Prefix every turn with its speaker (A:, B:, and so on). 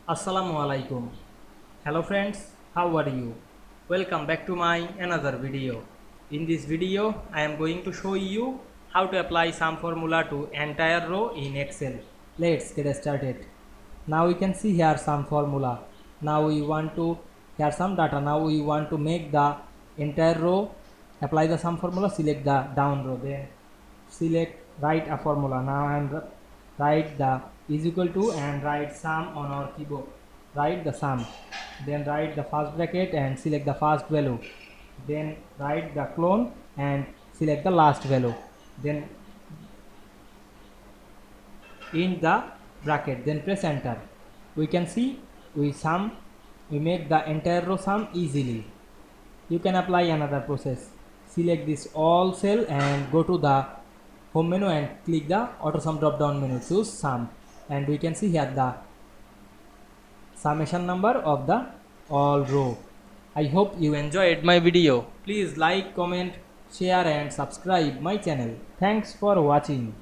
A: Assalamu Walaikum. Hello friends, how are you? Welcome back to my another video. In this video, I am going to show you how to apply sum formula to entire row in Excel. Let's get started. Now we can see here sum formula. Now we want to here some data. Now we want to make the entire row. Apply the sum formula. Select the down row. Then select write a formula. Now I am write the is equal to and write sum on our keyboard. Write the sum, then write the first bracket and select the first value, then write the clone and select the last value, then in the bracket, then press enter. We can see we make the entire row sum easily. You can apply another process. Select this all cell and go to the home menu and click the auto sum drop down menu, choose sum, and we can see here the summation number of the all row. I hope you enjoyed my video. Please like, comment, share and subscribe my channel. Thanks for watching.